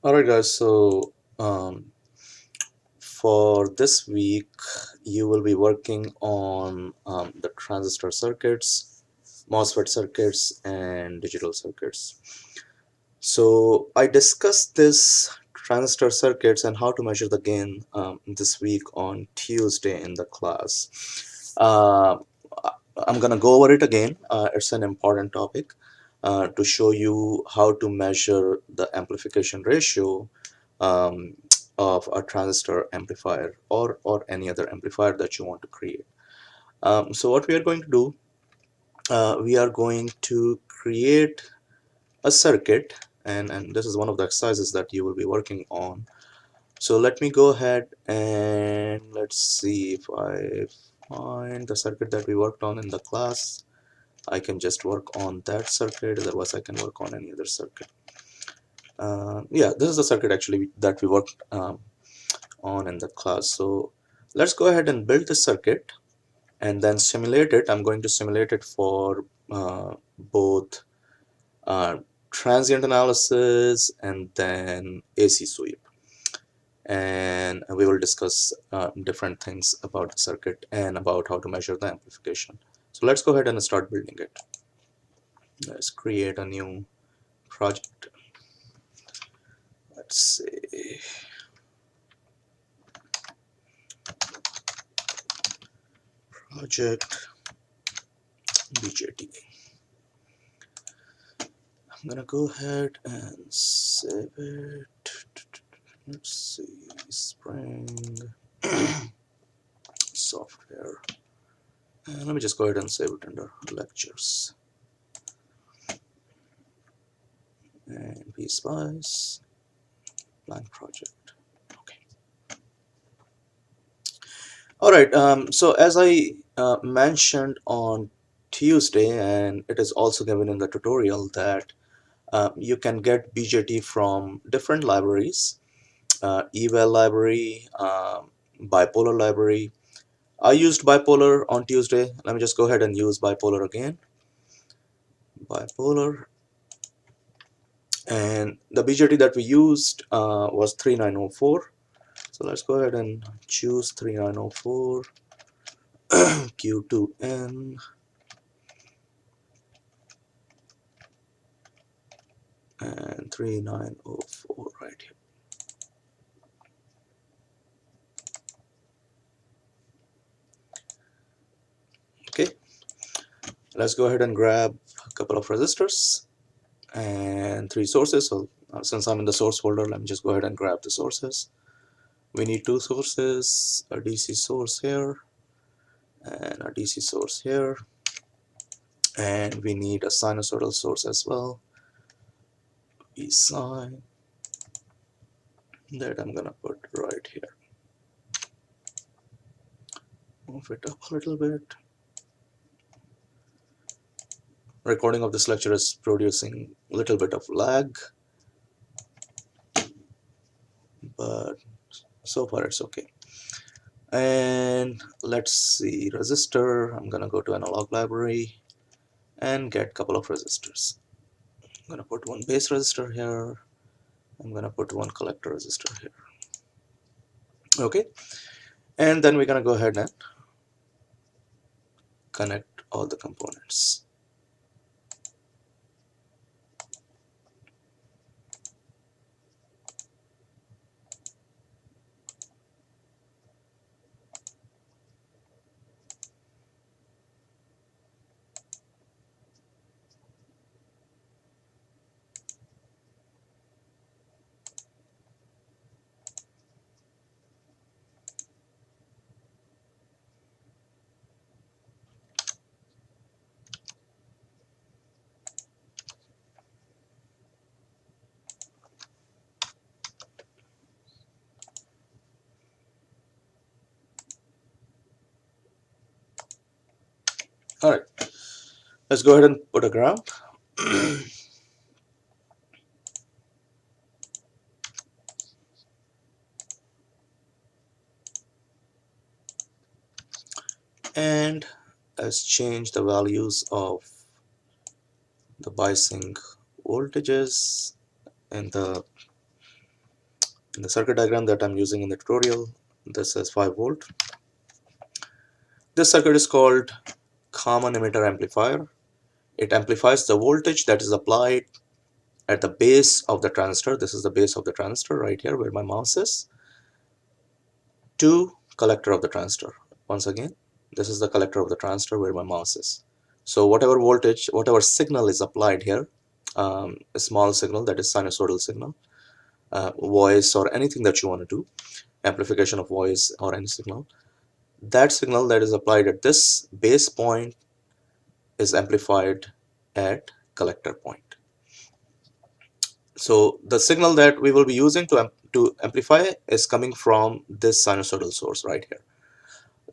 Alright guys, so for this week you will be working on the transistor circuits, MOSFET circuits and digital circuits. So I discussed this transistor circuits and how to measure the gain this week on Tuesday in the class. I'm gonna go over it again. It's an important topic to show you how to measure the amplification ratio um, of a transistor amplifier or any other amplifier that you want to create. So what we are going to do, we are going to create a circuit, and this is one of the exercises that you will be working on. So let me go ahead and let's see if I find the circuit that we worked on in the class. I can just work on that circuit, otherwise I can work on any other circuit. Yeah, this is the circuit actually that we worked on in the class. So let's go ahead and build the circuit and then simulate it. I'm going to simulate it for both uh, transient analysis and then AC sweep, and we will discuss different things about the circuit and about how to measure the amplification. So let's go ahead and start building it. Let's create a new project. Let's say project BJT. I'm gonna go ahead and save it. Let's see, Spring software, and let me just go ahead and save it under lectures and PSpice blank project. Okay. All right. So as I mentioned on Tuesday, and it is also given in the tutorial, that you can get BJT from different libraries, eval library, bipolar library. I used bipolar on Tuesday. Let me just go ahead and use bipolar again. Bipolar, and the BJT that we used was 3904. So let's go ahead and choose 3904 Q2N and 3904 right here. Okay, let's go ahead and grab a couple of resistors and three sources. So since I'm in the source folder, let me just go ahead and grab the sources. We need two sources, a DC source here and a DC source here, and we need a sinusoidal source as well, P sine, that I'm gonna put right here. Move it up a little bit. Recording of this lecture is producing a little bit of lag, but so far it's okay. And let's see, resistor, I'm gonna go to analog library and get a couple of resistors. I'm gonna put one base resistor here, I'm gonna put one collector resistor here. Okay, and then we're gonna go ahead and connect all the components. All right, let's go ahead and put a ground. And let's change the values of the biasing voltages in the In the circuit diagram that I'm using in the tutorial, this is 5 volt. This circuit is called common emitter amplifier. It amplifies the voltage that is applied at the base of the transistor. This is the base of the transistor right here where my mouse is, to collector of the transistor. Once again, this is the collector of the transistor where my mouse is. So whatever voltage, whatever signal is applied here, a small signal, that is sinusoidal signal, voice or anything that you want to do, amplification of voice or any signal, that signal that is applied at this base point is amplified at collector point. So the signal that we will be using to amplify is coming from this sinusoidal source right here.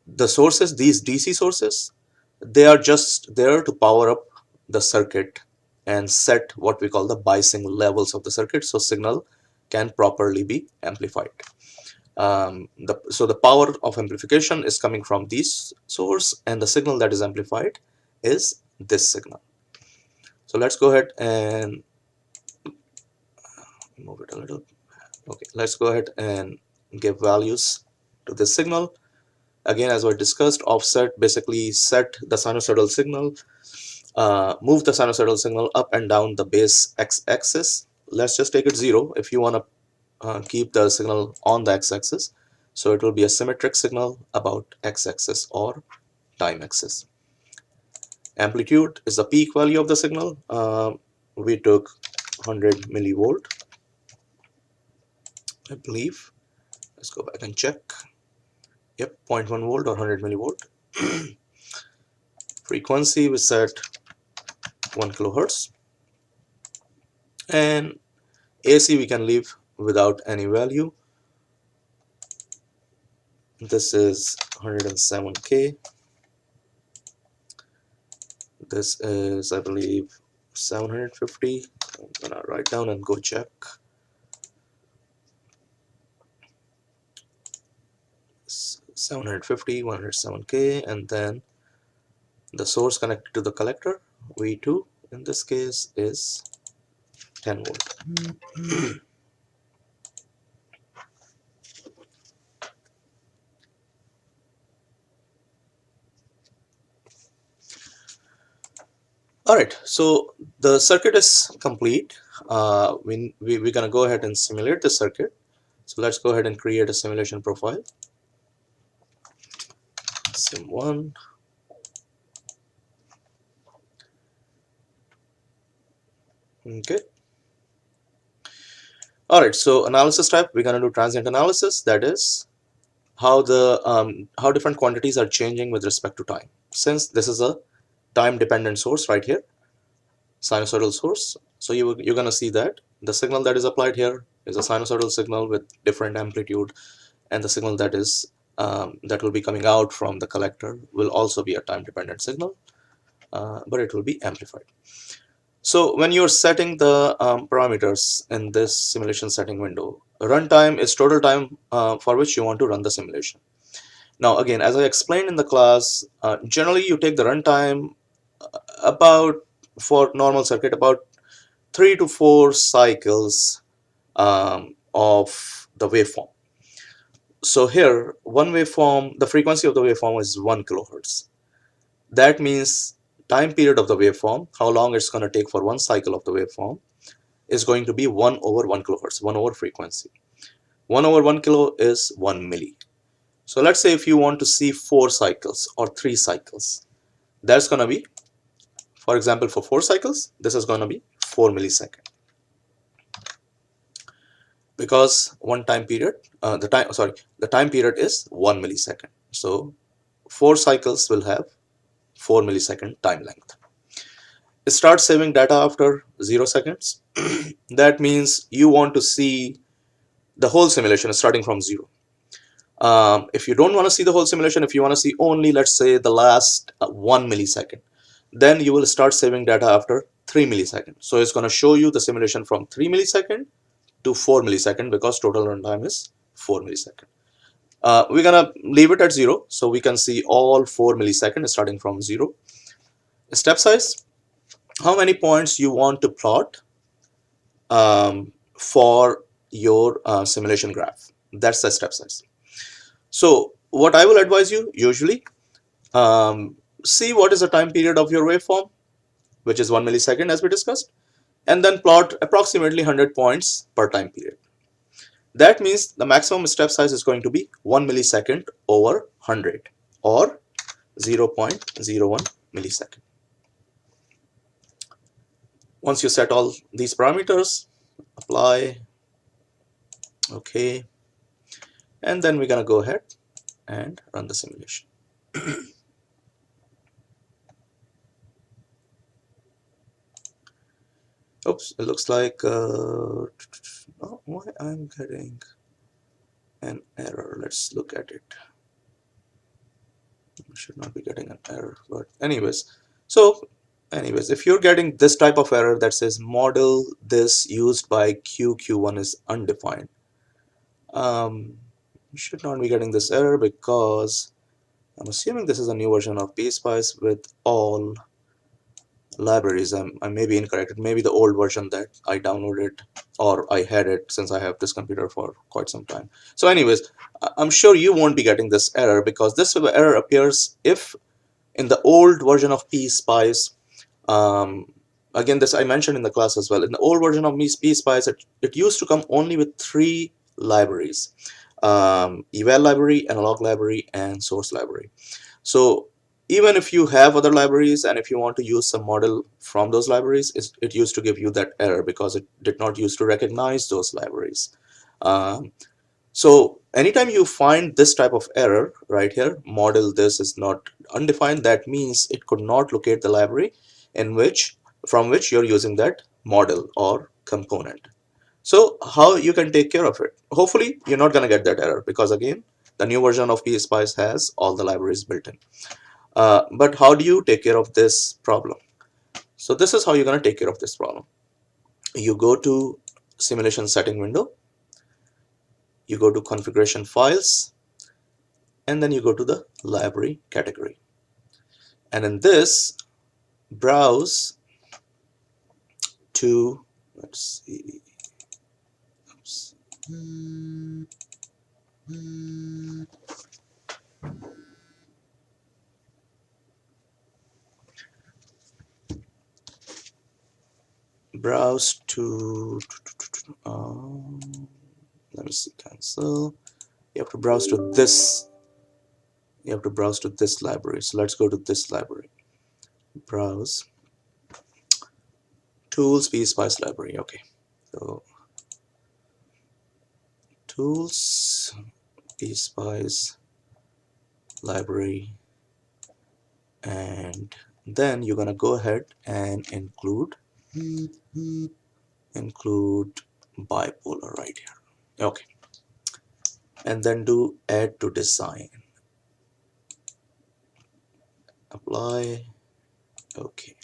The sources, these DC sources, they are just there to power up the circuit and set what we call the biasing levels of the circuit so signal can properly be amplified. So the power of amplification is coming from this source, and the signal that is amplified is this signal. So let's go ahead and move it a little. Okay, let's go ahead and give values to this signal. Again, as we discussed, offset basically set the sinusoidal signal, move the sinusoidal signal up and down the base x-axis. Let's just take it 0 if you want to keep the signal on the x-axis. So it will be a symmetric signal about x-axis or time axis. Amplitude is the peak value of the signal. We took 100 millivolt, I believe. Let's go back and check. Yep, 0.1 volt or 100 millivolt. Frequency we set 1 kilohertz, and AC we can leave without any value. This is 107K. This is, I believe, 750. I'm gonna write down and go check. 750, 107K, and then the source connected to the collector, V2 in this case, is 10 volt. Alright, so the circuit is complete. We're gonna go ahead and simulate the circuit. So let's go ahead and create a simulation profile. Sim1. Okay. Alright, so analysis type, we're gonna do transient analysis. That is how how different quantities are changing with respect to time. Since this is a time dependent source right here, sinusoidal source, so you're gonna see that the signal that is applied here is a sinusoidal signal with different amplitude, and the signal that is that will be coming out from the collector will also be a time dependent signal, but it will be amplified. So when you're setting the parameters in this simulation setting window, runtime is total time for which you want to run the simulation. Now again, as I explained in the class, generally you take the runtime about, for normal circuit, about 3 to 4 cycles of the waveform. So here, one waveform, the frequency of the waveform is 1 kilohertz. That means time period of the waveform, how long it's going to take for one cycle of the waveform, is going to be 1 over 1 kilohertz, 1 over frequency. 1 over 1 kilo is 1 milli. So let's say if you want to see 4 cycles or 3 cycles, that's going to be, for example, for 4 cycles, this is going to be 4 milliseconds. Because one time period, the time period is 1 millisecond. So 4 cycles will have 4 millisecond time length. Start saving data after 0 seconds. That means you want to see the whole simulation starting from 0. If you don't want to see the whole simulation, if you want to see only, let's say, the last 1 millisecond, then you will start saving data after 3 milliseconds. So it's going to show you the simulation from 3 millisecond to 4 millisecond, because total runtime is 4 millisecond. We're gonna leave it at 0, so we can see all 4 milliseconds starting from 0. Step size, how many points you want to plot for your simulation graph. That's the step size. So what I will advise you usually, see what is the time period of your waveform, which is 1 millisecond as we discussed, and then plot approximately 100 points per time period. That means the maximum step size is going to be 1 millisecond over 100 or 0.01 millisecond. Once you set all these parameters, apply, okay, and then we're gonna go ahead and run the simulation. Oops, it looks like oh, why I'm getting an error. Let's look at it. I should not be getting an error, but anyways, if you're getting this type of error that says model this used by Q1 is undefined, you should not be getting this error because I'm assuming this is a new version of PSpice with all libraries. I may be incorrect. It may be the old version that I downloaded or I had it since I have this computer for quite some time. So anyways, I'm sure you won't be getting this error because this error appears if in the old version of PSpice, again, this I mentioned in the class as well. In the old version of PSpice, it used to come only with 3 libraries: eval library, analog library, and source library. So even if you have other libraries and if you want to use some model from those libraries, it used to give you that error because it did not used to recognize those libraries. So anytime you find this type of error right here, model this is not undefined, that means it could not locate the library from which you're using that model or component. So how you can take care of it? Hopefully you're not going to get that error because again, the new version of PSpice has all the libraries built in. But how do you take care of this problem? So this is how you're going to take care of this problem. You go to simulation setting window, you go to configuration files, and then you go to the library category. And in this, browse to, let's see, oops. Browse to, let me see, cancel. You have to browse to this. You have to browse to this library. So let's go to this library. Browse tools, PSpice library. Okay. So tools, PSpice library, and then you're gonna go ahead and include bipolar right here. Okay, and then do add to design, apply, okay.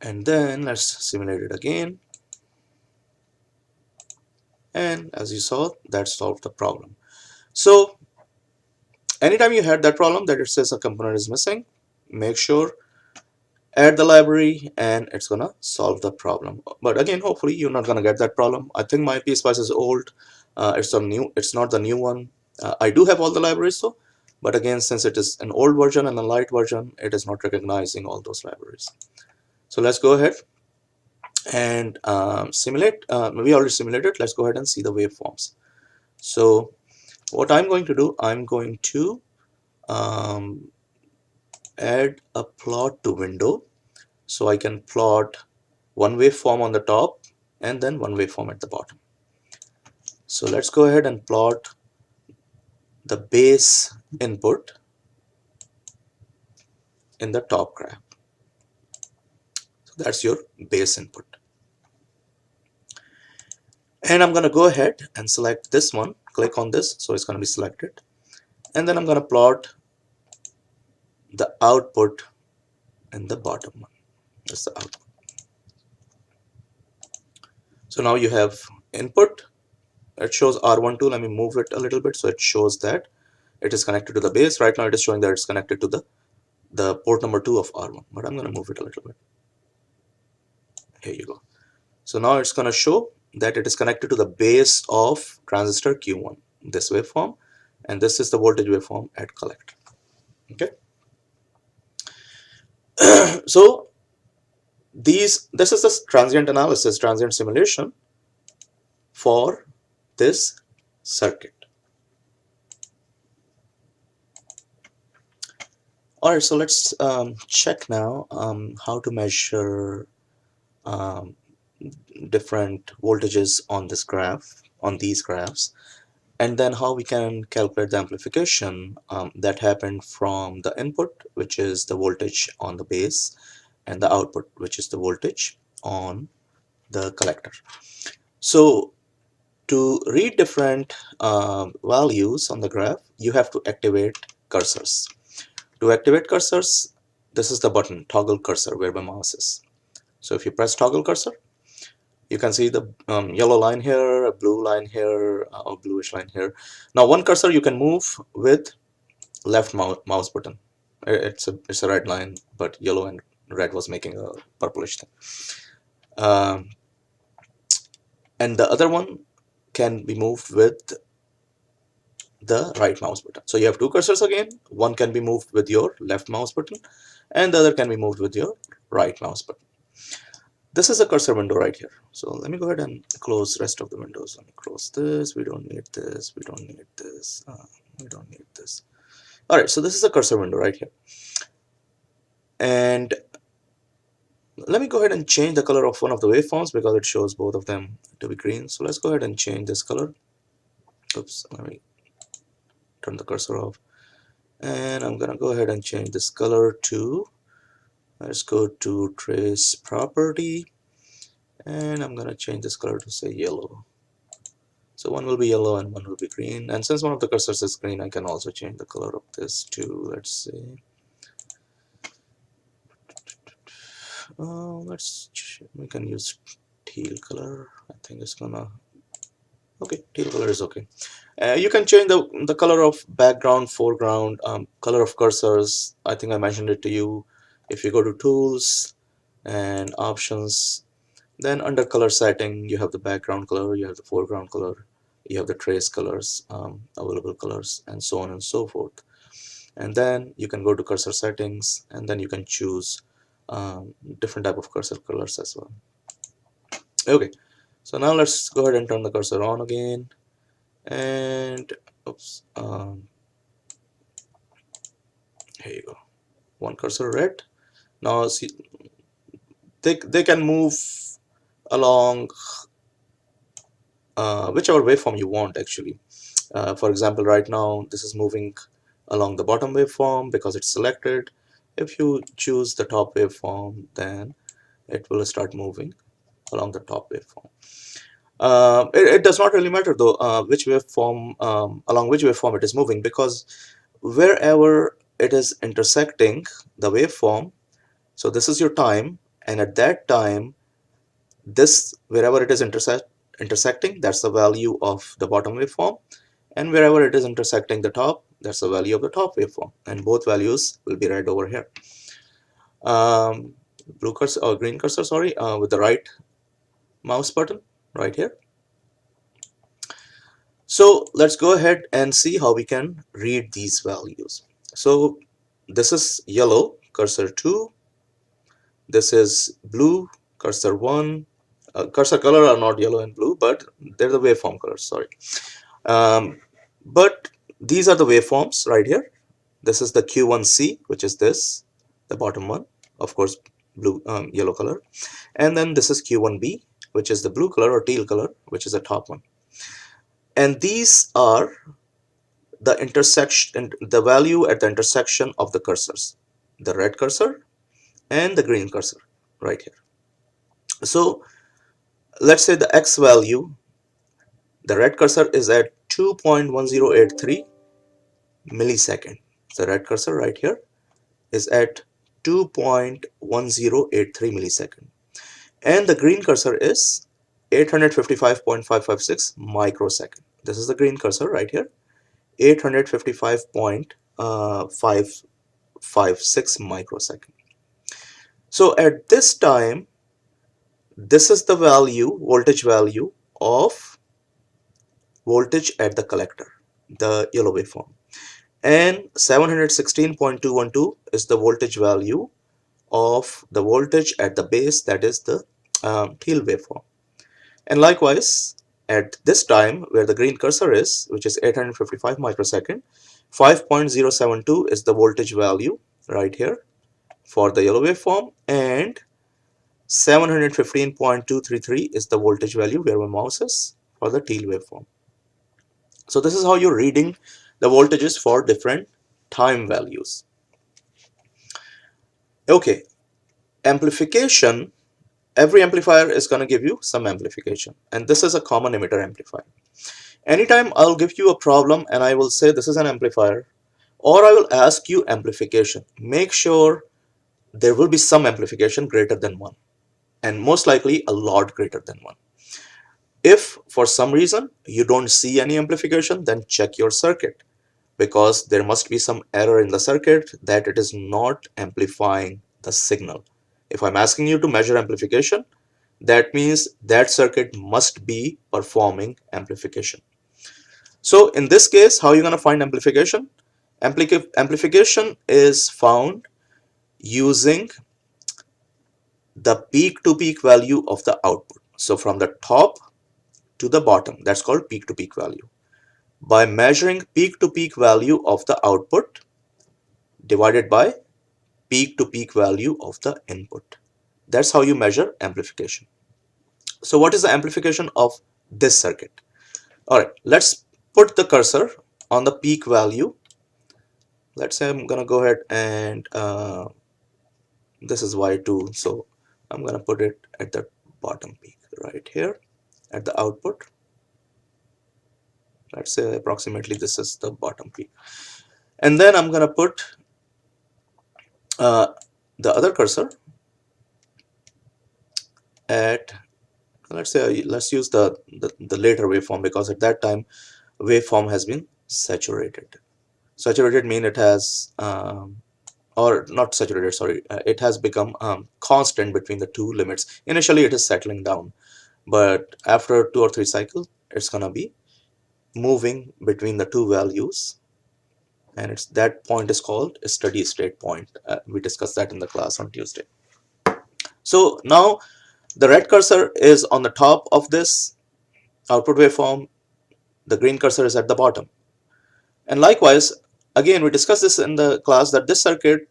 And then let's simulate it again, and as you saw, that solved the problem. So anytime you had that problem that it says a component is missing, make sure add the library and it's gonna solve the problem. But again, hopefully you're not gonna get that problem. I think my PSpice is old. It's not the new one. I do have all the libraries though, but again, since it is an old version and a light version, it is not recognizing all those libraries. So let's go ahead and simulate. We already simulated. Let's go ahead and see the waveforms. So what I'm going to do, I'm going to add a plot to window, so I can plot one waveform on the top and then one waveform at the bottom. So let's go ahead and plot the base input in the top graph. So that's your base input. And I'm going to go ahead and select this one, click on this, so it's going to be selected. And then I'm going to plot the output in the bottom one. That's the output. So now you have input. It shows R12. Let me move it a little bit so it shows that it is connected to the base. Right now it is showing that it's connected to the the port number 2 of R1, but I'm going to move it a little bit. Here you go. So now it's going to show that it is connected to the base of transistor Q1, this waveform, and this is the voltage waveform at collector. Okay. So this is the transient analysis, transient simulation for this circuit. All right, so let's check now how to measure um, different voltages on this graph, on these graphs, and then how we can calculate the amplification that happened from the input, which is the voltage on the base, and the output, which is the voltage on the collector. So to read different values on the graph, you have to activate cursors. To activate cursors, this is the button, toggle cursor, where my mouse is. So if you press toggle cursor, you can see the yellow line here, a blue line here, or bluish line here. Now one cursor you can move with left mouse button. It's a red line, but yellow and red was making a purplish thing. And the other one can be moved with the right mouse button. So you have two cursors again. One can be moved with your left mouse button, and the other can be moved with your right mouse button. This is a cursor window right here. So let me go ahead and close the rest of the windows. Let me close this. We don't need this. We don't need this. We don't need this. All right, so this is a cursor window right here. And let me go ahead and change the color of one of the waveforms because it shows both of them to be green. So let's go ahead and change this color. Oops, let me turn the cursor off. And I'm gonna go ahead and change this color to, let's go to trace property, and I'm gonna change this color to say yellow. So one will be yellow and one will be green, and since one of the cursors is green, I can also change the color of this to, let's say, we can use teal color. I think it's gonna, okay, teal color is okay. You can change the color of background, foreground, color of cursors. I think I mentioned it to you. If you go to tools and options, then under color setting, you have the background color, you have the foreground color, you have the trace colors, available colors, and so on and so forth. And then you can go to cursor settings, and then you can choose different type of cursor colors as well. Okay, so now let's go ahead and turn the cursor on again. And oops, here you go. One cursor red. Now see, they can move along whichever waveform you want actually. For example, right now this is moving along the bottom waveform because it's selected. If you choose the top waveform, then it will start moving along the top waveform. It does not really matter though which waveform, along which waveform it is moving, because wherever it is intersecting the waveform, so this is your time, and at that time, this wherever it is intersecting, that's the value of the bottom waveform, and wherever it is intersecting the top, that's the value of the top waveform, and both values will be right over here. Blue cursor or green cursor, sorry, with the right mouse button right here. So let's go ahead and see how we can read these values. So this is yellow, cursor 2. This is blue, cursor 1. Cursor color are not yellow and blue, but they're the waveform colors, sorry. But these are the waveforms right here. This is the Q1C, which is this, the bottom one, of course, blue, yellow color. And then this is Q1B, which is the blue color or teal color, which is the top one. And these are the intersection, the value at the intersection of the cursors, the red cursor and the green cursor right here. So let's say the X value, the red cursor is at 2.1083 millisecond. The red cursor right here is at 2.1083 millisecond, and the green cursor is 855.556 microsecond. This is the green cursor right here, 855.556 0.56 microsecond. So at this time, this is the value, voltage value of voltage at the collector, the yellow waveform. And 716.212 is the voltage value of the voltage at the base, that is the teal waveform. And likewise, at this time where the green cursor is, which is 855 microsecond, 5.072 is the voltage value right here for the yellow waveform, and 715.233 is the voltage value where my mouse is for the teal waveform. So this is how you're reading the voltages for different time values. Okay, amplification. Every amplifier is going to give you some amplification, and this is a common emitter amplifier. Anytime I'll give you a problem and I will say this is an amplifier, or I will ask you amplification, make sure there will be some amplification greater than 1, and most likely a lot greater than 1. If for some reason you don't see any amplification, then check your circuit, because there must be some error in the circuit that it is not amplifying the signal. If I'm asking you to measure amplification, that means that circuit must be performing amplification. So in this case, how are you going to find amplification? Amplification is found using the peak to peak value of the output. So from the top to the bottom, that's called peak to peak value. By measuring peak to peak value of the output divided by peak to peak value of the input. That's how you measure amplification. So what is the amplification of this circuit? Alright, let's put the cursor on the peak value. Let's say I'm gonna go ahead and this is Y2, so I'm gonna put it at the bottom peak right here at the output. Let's say approximately this is the bottom peak, and then I'm gonna put the other cursor at, let's say, let's use the later waveform, because at that time waveform has been saturated. Saturated mean it has or not saturated, sorry, it has become constant between the two limits. Initially it is settling down, but after 2 or 3 cycles it's gonna be moving between the two values, and it's that point is called a steady state point. We discussed that in the class on Tuesday. So now the red cursor is on the top of this output waveform, the green cursor is at the bottom. And likewise, again, we discussed this in the class that this circuit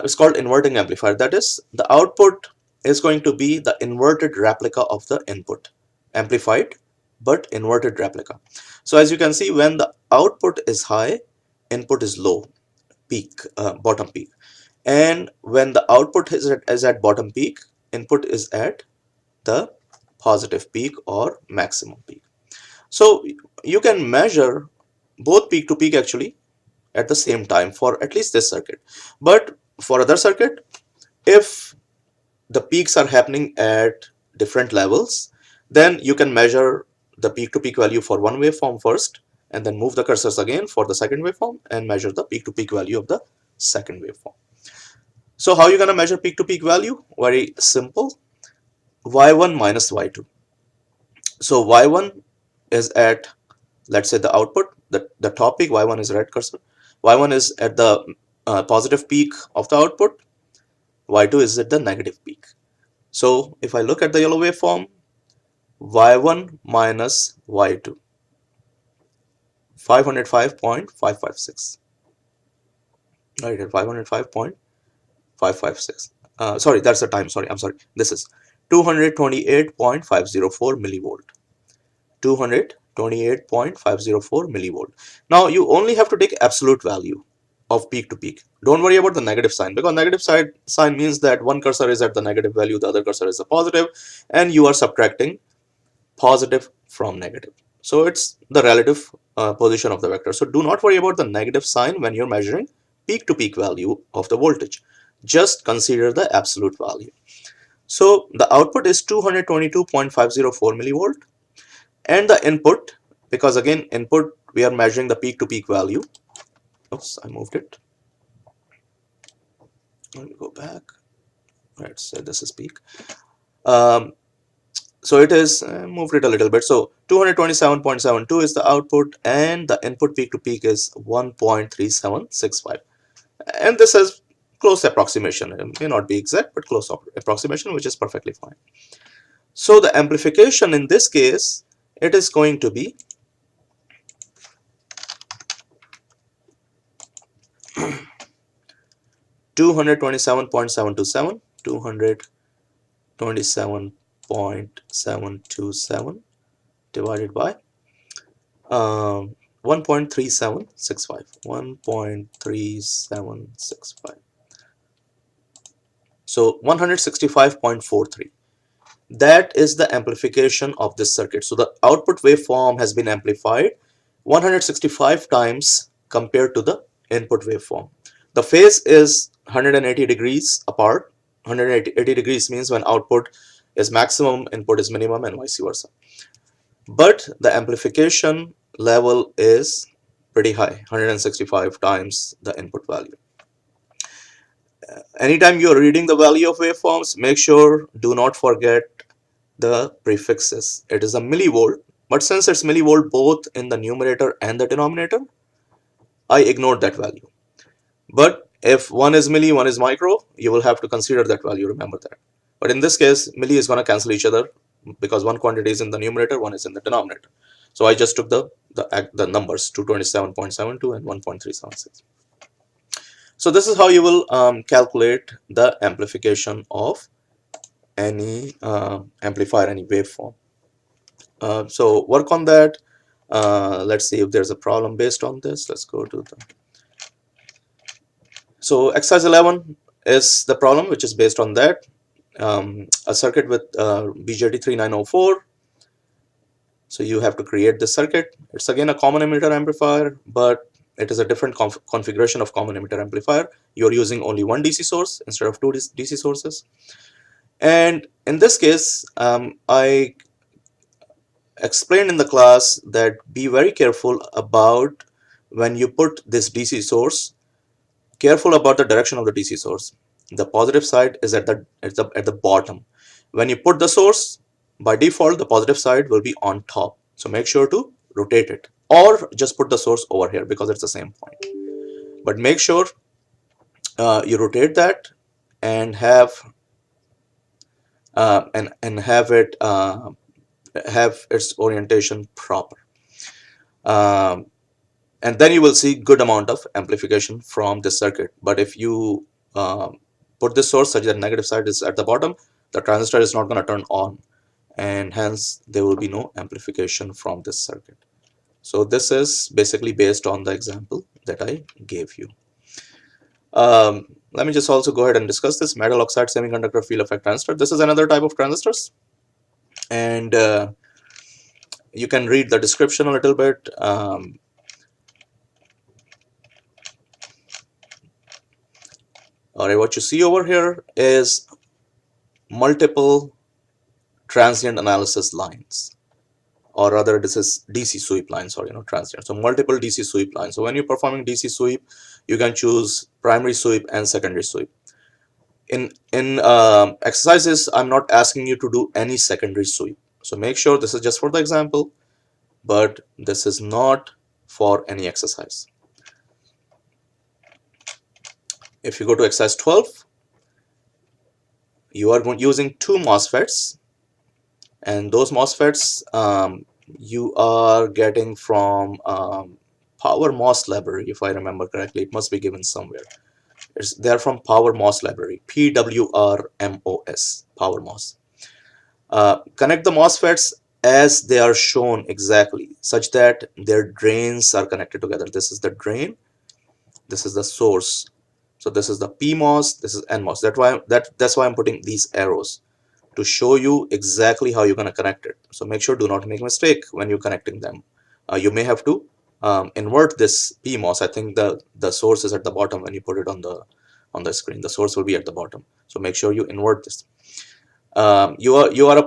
is called inverting amplifier. That is, the output is going to be the inverted replica of the input, amplified but inverted replica. So as you can see, when the output is high, input is low, peak, bottom peak. And when the output is at bottom peak, input is at the positive peak or maximum peak. So you can measure both peak to peak actually at the same time for at least this circuit. But for other circuit, if the peaks are happening at different levels, then you can measure the peak to peak value for one waveform first, and then move the cursors again for the second waveform and measure the peak to peak value of the second waveform. So how are you going to measure peak to peak value? Very simple. Y1 minus Y2. So Y1 is at, let's say, the output, the top peak. Y1 is red cursor. Y1 is at the positive peak of the output. Y2 is at the negative peak. So if I look at the yellow waveform, Y1 minus Y2, 505.556. Right, at 505.556. Sorry, that's the time. Sorry, I'm sorry. This is 228.504 millivolt. 228.504 millivolt. Now you only have to take absolute value of peak to peak. Don't worry about the negative sign, because negative sign means that one cursor is at the negative value, the other cursor is a positive, and you are subtracting positive from negative. So it's the relative position of the vector. So do not worry about the negative sign when you're measuring peak to peak value of the voltage. Just consider the absolute value. So the output is 222.504 millivolt, and the input, because again input we are measuring the peak to peak value. Oops, I moved it. Let me go back. Let's say this is peak. So it is moved it a little bit. So 227.72 is the output, and the input peak to peak is 1.3765. And this is close approximation. It may not be exact, but close approximation, which is perfectly fine. So the amplification in this case, it is going to be 227.727, 227.727 divided by 1.3765, 1.3765. So 165.43. That is the amplification of this circuit. So the output waveform has been amplified 165 times compared to the input waveform. The phase is 180 degrees apart. 180 degrees means when output is maximum, input is minimum, and vice versa. But the amplification level is pretty high, 165 times the input value. Anytime you are reading the value of waveforms, make sure do not forget the prefixes. It is a millivolt, but since it's millivolt both in the numerator and the denominator, I ignored that value. But if one is milli, one is micro, you will have to consider that value, remember that. But in this case, milli is going to cancel each other because one quantity is in the numerator, one is in the denominator. So I just took the numbers 227.72 and 1.376. So this is how you will calculate the amplification of any amplifier, any waveform. So work on that. Let's see if there's a problem based on this. Let's go to the. So exercise 11 is the problem which is based on that. A circuit with BJT 3904. So you have to create this circuit. It's again a common emitter amplifier, but it is a different configuration of common emitter amplifier. You're using only one DC source instead of two DC sources. And in this case, I explained in the class that be very careful about when you put this DC source, careful about the direction of the DC source. The positive side is at the bottom. When you put the source, by default the positive side will be on top, so make sure to rotate it, or just put the source over here because it's the same point. But make sure you rotate that and have have it have its orientation proper, and then you will see good amount of amplification from this circuit. But if you put this source such that negative side is at the bottom, the transistor is not going to turn on, and hence there will be no amplification from this circuit. So this is basically based on the example that I gave you. Let me just also go ahead and discuss this metal oxide semiconductor field effect transistor. This is another type of transistors, and you can read the description a little bit. All right, what you see over here is multiple transient analysis lines, or rather this is DC sweep lines, or transient. So multiple DC sweep lines. So when you're performing DC sweep, you can choose primary sweep and secondary sweep. In exercises, I'm not asking you to do any secondary sweep. So make sure this is just for the example, but this is not for any exercise. If you go to exercise 12, you are using two MOSFETs, and those MOSFETs you are getting from Power MOS library, if I remember correctly. It must be given somewhere. They're from Power MOS library, PWRMOS, Power MOS. Connect the MOSFETs as they are shown exactly, such that their drains are connected together. This is the drain, this is the source. So this is the PMOS, this is NMOS. That's why I'm putting these arrows, to show you exactly how you're going to connect it. So make sure do not make a mistake when you're connecting them. You may have to invert this PMOS. I think the source is at the bottom. When you put it on the screen, the source will be at the bottom. So make sure you invert this. You are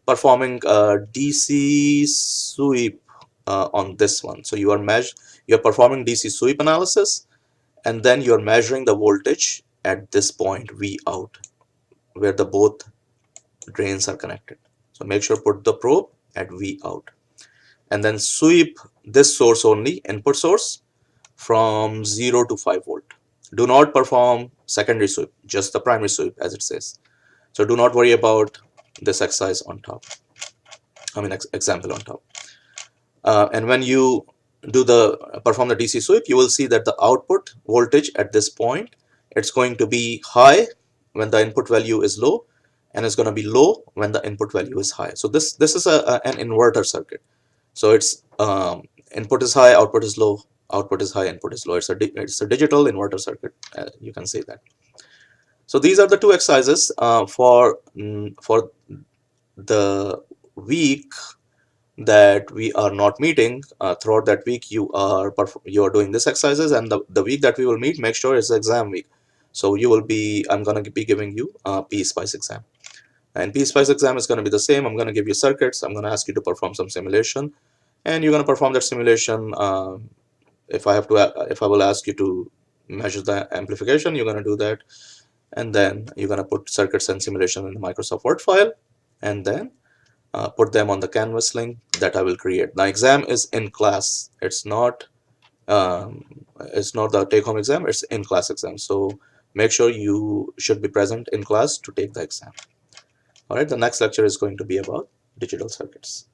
performing a DC sweep on this one. So you're performing DC sweep analysis, and then you're measuring the voltage at this point V out, where the both drains are connected. So make sure put the probe at V out, and then sweep this source only, input source, from 0 to 5 volt. Do not perform secondary sweep, just the primary sweep as it says. So do not worry about this exercise on top, example on top. And when you do perform the DC sweep, you will see that the output voltage at this point, it's going to be high when the input value is low, and it's going to be low when the input value is high. So this is an inverter circuit. So it's input is high, output is low, output is high, input is low. It's a digital inverter circuit. You can say that. So these are the two exercises for the week that we are not meeting. Throughout that week you are doing this exercises, and the week that we will meet, make sure it's exam week. So I'm going to be giving you a PSpice exam, and PSpice exam is going to be the same. I'm going to give you circuits, I'm going to ask you to perform some simulation, and you're going to perform that simulation. If I will ask you to measure the amplification, you're going to do that, and then you're going to put circuits and simulation in the Microsoft Word file, and then put them on the canvas link that I will create. The exam is in class. It's not the take-home exam. It's in class exam. So make sure you should be present in class to take the exam. All right. The next lecture is going to be about digital circuits.